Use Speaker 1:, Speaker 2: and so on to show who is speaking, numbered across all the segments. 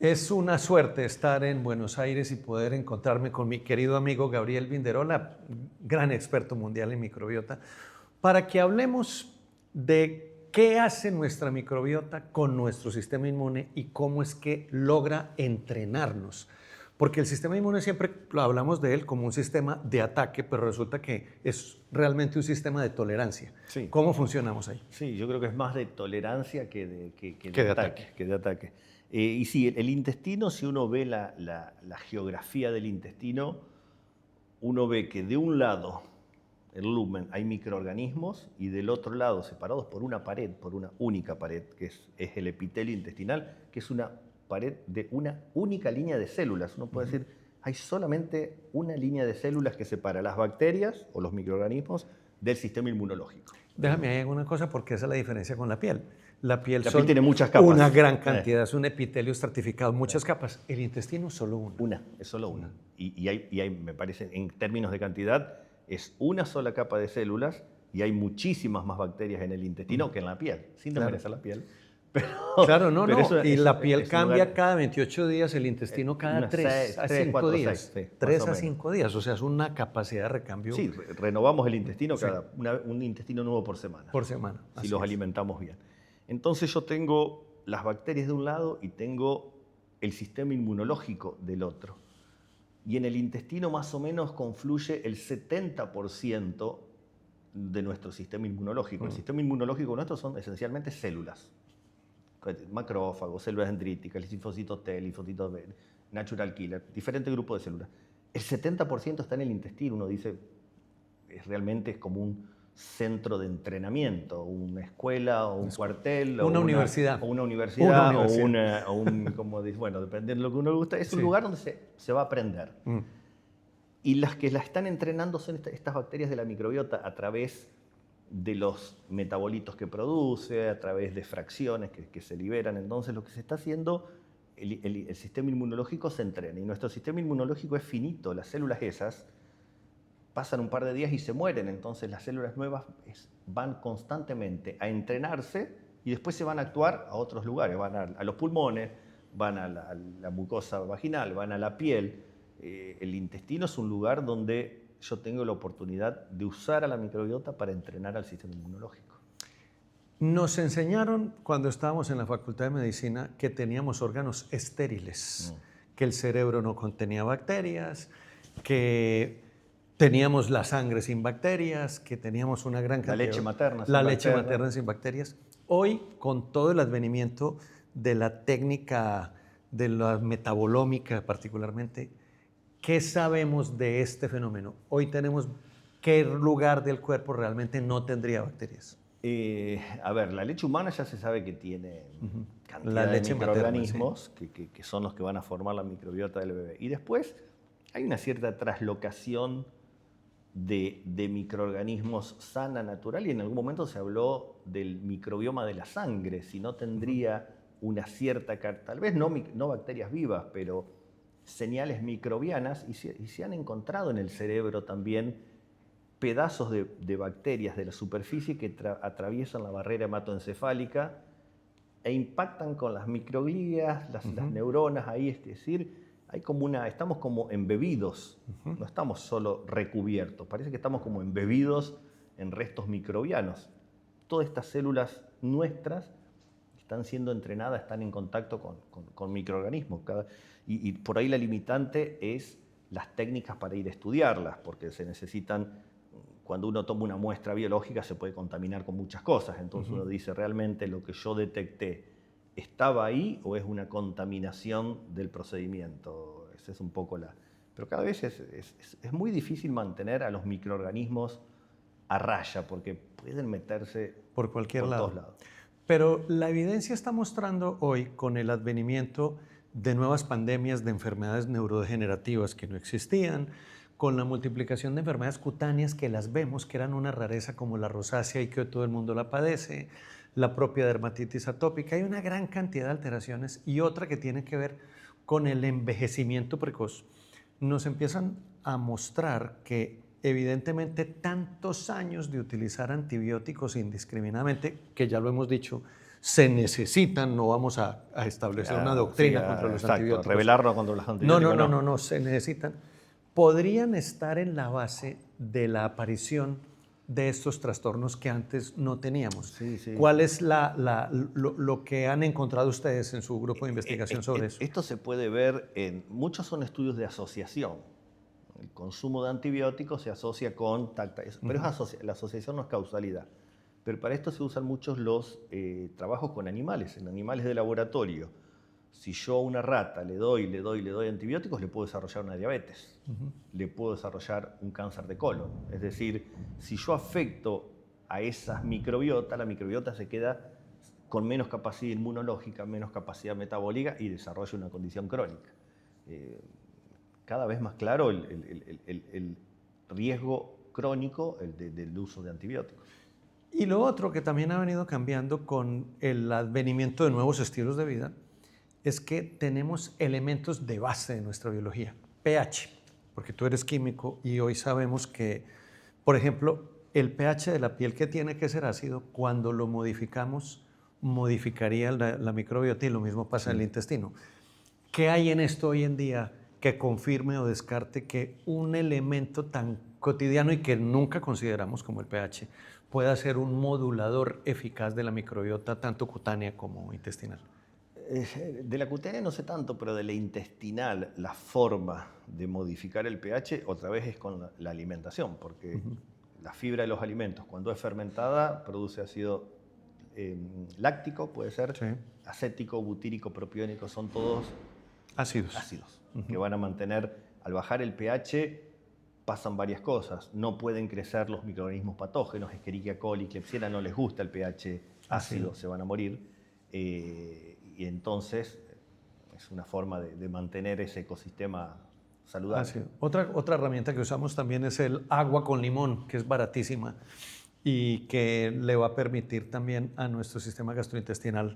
Speaker 1: Es una suerte estar en Buenos Aires y poder encontrarme con mi querido amigo Gabriel Vinderola, gran experto mundial en microbiota, para que hablemos de qué hace nuestra microbiota con nuestro sistema inmune y cómo es que logra entrenarnos. Porque el sistema inmune siempre hablamos de él como un sistema de ataque, pero resulta que es realmente un sistema de tolerancia.
Speaker 2: Sí.
Speaker 1: ¿Cómo funcionamos ahí?
Speaker 2: Sí, yo creo que es más de tolerancia que
Speaker 1: Que de ataque.
Speaker 2: Que de ataque. Y sí, el intestino, si uno ve la geografía del intestino, uno ve que de un lado, el lumen, hay microorganismos y del otro lado, separados por una pared, por una única pared, que es el epitelio intestinal, que es una pared de una única línea de células. Uno puede decir, hay solamente una línea de células que separa las bacterias o los microorganismos del sistema inmunológico.
Speaker 1: Déjame ahí alguna cosa porque esa es la diferencia con la piel. La piel
Speaker 2: tiene muchas capas.
Speaker 1: Una gran cantidad, es un epitelio estratificado, muchas capas. El intestino solo una.
Speaker 2: Es solo una. Y hay, me parece, en términos de cantidad, es una sola capa de células y hay muchísimas más bacterias en el intestino que en la piel, sin desmerecer la piel. Pero,
Speaker 1: claro, no. Y la piel cambia
Speaker 2: lugar,
Speaker 1: cada 28 días, el intestino cada 3 a 5 días. 3 a 5 días, o sea, es una capacidad de recambio.
Speaker 2: Sí, renovamos el intestino, un intestino nuevo por semana.
Speaker 1: Por semana.
Speaker 2: Si los alimentamos bien. Entonces yo tengo las bacterias de un lado y tengo el sistema inmunológico del otro. Y en el intestino más o menos confluye el 70% de nuestro sistema inmunológico. El sistema inmunológico nuestro son esencialmente células. Macrófagos, células dendríticas, linfocitos T, linfocitos B, natural killer, diferentes grupos de células. El 70% está en el intestino. Uno dice, realmente es como un centro de entrenamiento, una escuela o un cuartel.
Speaker 1: Una universidad.
Speaker 2: O una universidad. O un, como dice, bueno, dependiendo de lo que uno le gusta, es un lugar donde se va a aprender. Y las que la están entrenando son estas bacterias de la microbiota a través de los metabolitos que produce, a través de fracciones que se liberan. Entonces lo que se está haciendo, el sistema inmunológico se entrena. Y nuestro sistema inmunológico es finito. Las células esas pasan un par de días y se mueren. Entonces las células nuevas van constantemente a entrenarse y después se van a actuar a otros lugares. Van a los pulmones, van a la mucosa vaginal, van a la piel. El intestino es un lugar donde yo tengo la oportunidad de usar a la microbiota para entrenar al sistema inmunológico.
Speaker 1: Nos enseñaron cuando estábamos en la Facultad de Medicina que teníamos órganos estériles, que el cerebro no contenía bacterias, que teníamos la sangre sin bacterias, que teníamos una gran cantidad...
Speaker 2: La leche materna.
Speaker 1: La leche materna sin bacterias. Hoy, con todo el advenimiento de la técnica de la metabolómica particularmente, ¿qué sabemos de este fenómeno? Hoy tenemos qué lugar del cuerpo realmente no tendría bacterias.
Speaker 2: A ver, la leche humana ya se sabe que tiene cantidad de microorganismos materna, que son los que van a formar la microbiota del bebé. Y después hay una cierta traslocación de microorganismos sana, natural, y en algún momento se habló del microbioma de la sangre, si no tendría una cierta, tal vez no bacterias vivas, pero señales microbianas, y se han encontrado en el cerebro también pedazos de bacterias de la superficie que atraviesan la barrera hematoencefálica e impactan con las microglías, las neuronas ahí, es decir, estamos como embebidos, no estamos solo recubiertos, parece que estamos como embebidos en restos microbianos. Todas estas células nuestras están siendo entrenadas, están en contacto con microorganismos. Y por ahí la limitante es las técnicas para ir a estudiarlas, porque se necesitan, cuando uno toma una muestra biológica se puede contaminar con muchas cosas. Entonces uno dice, ¿realmente lo que yo detecté estaba ahí o es una contaminación del procedimiento? Esa es un poco la... Pero cada vez es muy difícil mantener a los microorganismos a raya, porque pueden meterse
Speaker 1: por cualquier
Speaker 2: por
Speaker 1: lado.
Speaker 2: todos lados.
Speaker 1: Pero la evidencia está mostrando hoy, con el advenimiento de nuevas pandemias de enfermedades neurodegenerativas que no existían, con la multiplicación de enfermedades cutáneas que las vemos, que eran una rareza como la rosácea y que hoy todo el mundo la padece, la propia dermatitis atópica. Hay una gran cantidad de alteraciones y otra que tiene que ver con el envejecimiento precoz. Nos empiezan a mostrar que evidentemente tantos años de utilizar antibióticos indiscriminadamente, que ya lo hemos dicho, se necesitan, no vamos a establecer una doctrina contra los antibióticos.
Speaker 2: Rebelarnos contra los antibióticos.
Speaker 1: No, se necesitan. Podrían estar en la base de la aparición de estos trastornos que antes no teníamos.
Speaker 2: Sí.
Speaker 1: ¿Cuál es lo que han encontrado ustedes en su grupo de investigación sobre eso?
Speaker 2: Esto se puede ver muchos son estudios de asociación. El consumo de antibióticos se asocia con pero la asociación no es causalidad. Pero para esto se usan muchos los trabajos con animales, en animales de laboratorio. Si yo a una rata le doy antibióticos, le puedo desarrollar una diabetes, le puedo desarrollar un cáncer de colon. Es decir, si yo afecto a esas microbiotas, la microbiota se queda con menos capacidad inmunológica, menos capacidad metabólica y desarrolla una condición crónica. Cada vez más claro el riesgo crónico del uso de antibióticos.
Speaker 1: Y lo otro que también ha venido cambiando con el advenimiento de nuevos estilos de vida es que tenemos elementos de base de nuestra biología. pH, porque tú eres químico y hoy sabemos que, por ejemplo, el pH de la piel, que tiene que ser ácido, cuando lo modificamos, modificaría la microbiota, y lo mismo pasa en el intestino. ¿Qué hay en esto hoy en día que confirme o descarte que un elemento tan cotidiano y que nunca consideramos como el pH pueda ser un modulador eficaz de la microbiota, tanto cutánea como intestinal?
Speaker 2: De la cutánea no sé tanto, pero de la intestinal, la forma de modificar el pH otra vez es con la alimentación, porque la fibra de los alimentos, cuando es fermentada, produce ácido láctico, puede ser, sí, acético, butírico, propiónico, son todos ácidos que van a mantener, al bajar el pH, pasan varias cosas. No pueden crecer los microorganismos patógenos, Escherichia coli, Klebsiella, no les gusta el pH ácido, se van a morir. Y entonces es una forma de mantener ese ecosistema saludable.
Speaker 1: Otra herramienta que usamos también es el agua con limón, que es baratísima y que le va a permitir también a nuestro sistema gastrointestinal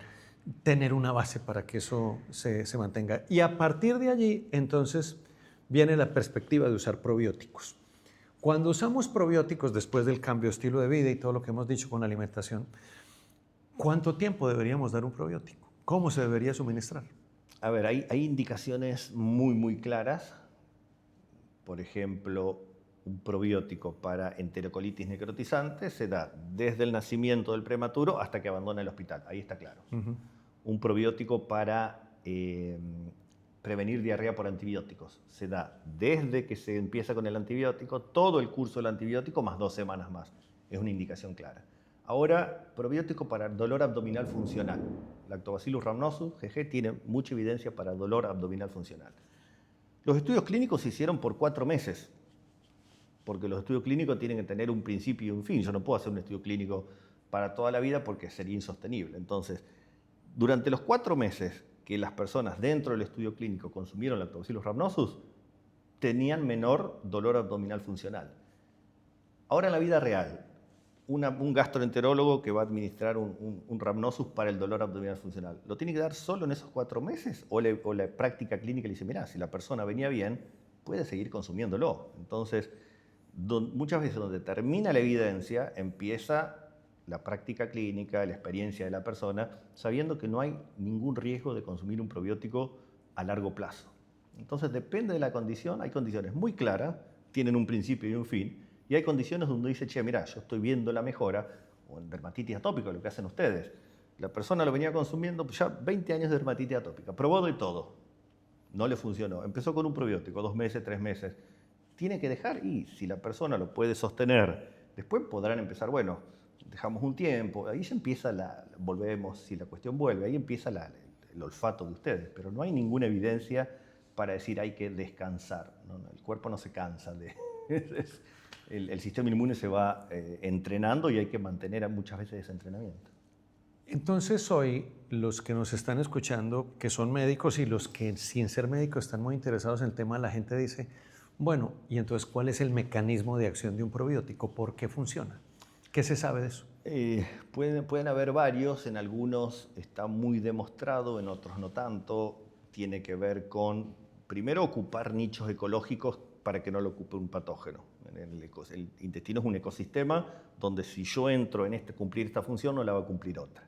Speaker 1: tener una base para que eso se mantenga. Y a partir de allí, entonces, viene la perspectiva de usar probióticos. Cuando usamos probióticos después del cambio de estilo de vida y todo lo que hemos dicho con la alimentación, ¿cuánto tiempo deberíamos dar un probiótico? ¿Cómo se debería suministrar?
Speaker 2: A ver, hay indicaciones muy claras. Por ejemplo, un probiótico para enterocolitis necrotizante se da desde el nacimiento del prematuro hasta que abandona el hospital. Ahí está claro. Un probiótico para prevenir diarrea por antibióticos se da desde que se empieza con el antibiótico, todo el curso del antibiótico más 2 semanas más. Es una indicación clara. Ahora, probiótico para dolor abdominal funcional. Lactobacillus rhamnosus, GG, tiene mucha evidencia para dolor abdominal funcional. Los estudios clínicos se hicieron por 4 meses, porque los estudios clínicos tienen que tener un principio y un fin. Yo no puedo hacer un estudio clínico para toda la vida porque sería insostenible. Entonces, durante los 4 meses que las personas dentro del estudio clínico consumieron Lactobacillus rhamnosus, tenían menor dolor abdominal funcional. Ahora en la vida real, un gastroenterólogo que va a administrar un rhamnosus para el dolor abdominal funcional, ¿lo tiene que dar solo en esos 4 meses? ¿O la práctica clínica le dice, mirá, si la persona venía bien, puede seguir consumiéndolo? Entonces, muchas veces donde termina la evidencia, empieza la práctica clínica, la experiencia de la persona, sabiendo que no hay ningún riesgo de consumir un probiótico a largo plazo. Entonces, depende de la condición. Hay condiciones muy claras, tienen un principio y un fin, y hay condiciones donde dice, che, mirá, yo estoy viendo la mejora, o en dermatitis atópica, lo que hacen ustedes. La persona lo venía consumiendo ya 20 años de dermatitis atópica, probó de todo, no le funcionó. Empezó con un probiótico, 2 meses, 3 meses. Tiene que dejar, y si la persona lo puede sostener, después podrán empezar, bueno, dejamos un tiempo, ahí ya empieza volvemos, si la cuestión vuelve, ahí empieza el olfato de ustedes, pero no hay ninguna evidencia para decir hay que descansar. No, el cuerpo no se cansa el sistema inmune se va entrenando y hay que mantener muchas veces ese entrenamiento.
Speaker 1: Entonces hoy los que nos están escuchando, que son médicos y los que sin ser médicos están muy interesados en el tema, la gente dice, bueno, ¿y entonces cuál es el mecanismo de acción de un probiótico? ¿Por qué funciona? ¿Qué se sabe de eso?
Speaker 2: Pueden haber varios, en algunos está muy demostrado, en otros no tanto. Tiene que ver con, primero, ocupar nichos ecológicos para que no lo ocupe un patógeno. El intestino es un ecosistema donde si yo entro en cumplir esta función, no la va a cumplir otra.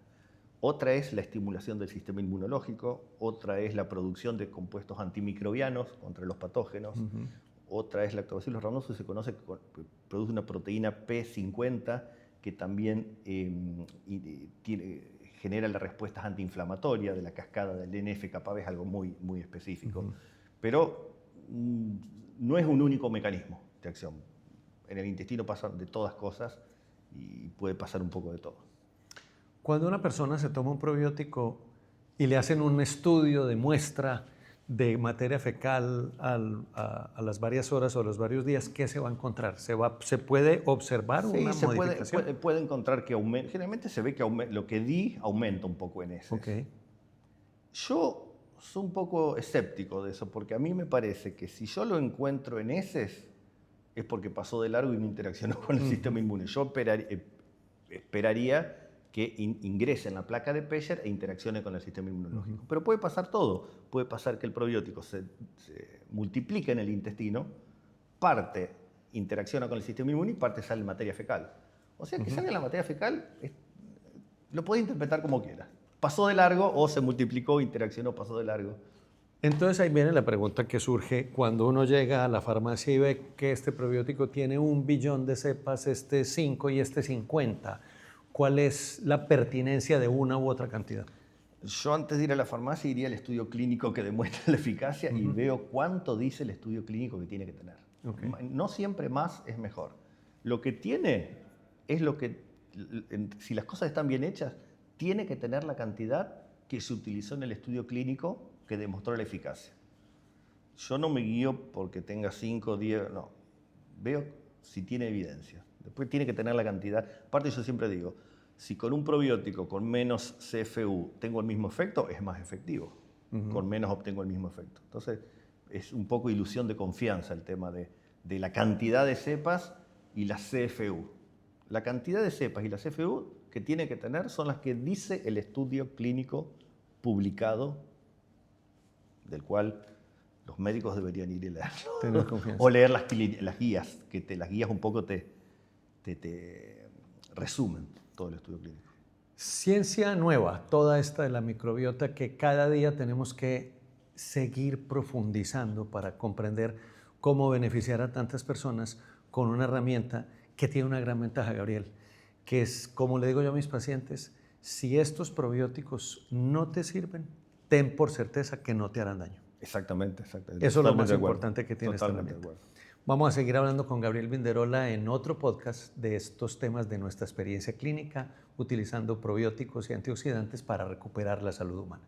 Speaker 2: Otra es la estimulación del sistema inmunológico, otra es la producción de compuestos antimicrobianos contra los patógenos, otra es Lactobacillus rhamnosus, se conoce que produce una proteína P50 que también genera las respuestas antiinflamatorias de la cascada del NF-κB, es algo muy, muy específico. Pero no es un único mecanismo de acción. En el intestino pasan de todas cosas y puede pasar un poco de todo.
Speaker 1: Cuando una persona se toma un probiótico y le hacen un estudio de muestra de materia fecal a las varias horas o a los varios días, ¿qué se va a encontrar? ¿Se puede observar una modificación?
Speaker 2: Sí, puede encontrar que aumenta. Generalmente se ve que lo que di aumenta un poco en heces.
Speaker 1: Okay.
Speaker 2: Yo soy un poco escéptico de eso, porque a mí me parece que si yo lo encuentro en heces, es porque pasó de largo y no interaccionó con el sistema inmune. Yo esperaría que ingrese en la placa de Peyer e interaccione con el sistema inmunológico. Pero puede pasar todo. Puede pasar que el probiótico se multiplique en el intestino, parte interacciona con el sistema inmune y parte sale en materia fecal. O sea, que sale en la materia fecal, lo puede interpretar como quiera. Pasó de largo o se multiplicó, interaccionó, pasó de largo.
Speaker 1: Entonces ahí viene la pregunta que surge cuando uno llega a la farmacia y ve que este probiótico tiene 1 billón de cepas, este 5 y este 50. ¿Cuál es la pertinencia de una u otra cantidad?
Speaker 2: Yo antes de ir a la farmacia iría al estudio clínico que demuestra la eficacia y veo cuánto dice el estudio clínico que tiene que tener. Okay. No siempre más es mejor. Lo que tiene es lo que, si las cosas están bien hechas, tiene que tener la cantidad que se utilizó en el estudio clínico que demostró la eficacia. Yo no me guío porque tenga 5, 10, no. Veo si tiene evidencia. Después tiene que tener la cantidad. Aparte yo siempre digo, si con un probiótico con menos CFU tengo el mismo efecto, es más efectivo. Con menos obtengo el mismo efecto. Entonces es un poco ilusión de confianza el tema de la cantidad de cepas y la CFU. La cantidad de cepas y la CFU que tiene que tener son las que dice el estudio clínico publicado, del cual los médicos deberían ir y leerlo.
Speaker 1: Tener confianza.
Speaker 2: O leer las guías, que las guías un poco te resumen todo el estudio clínico.
Speaker 1: Ciencia nueva, toda esta de la microbiota que cada día tenemos que seguir profundizando para comprender cómo beneficiar a tantas personas con una herramienta que tiene una gran ventaja, Gabriel, que es, como le digo yo a mis pacientes, si estos probióticos no te sirven, ten por certeza que no te harán daño.
Speaker 2: Exactamente.
Speaker 1: Eso es lo más importante que tiene esta herramienta. Vamos a seguir hablando con Gabriel Vinderola en otro podcast de estos temas de nuestra experiencia clínica utilizando probióticos y antioxidantes para recuperar la salud humana.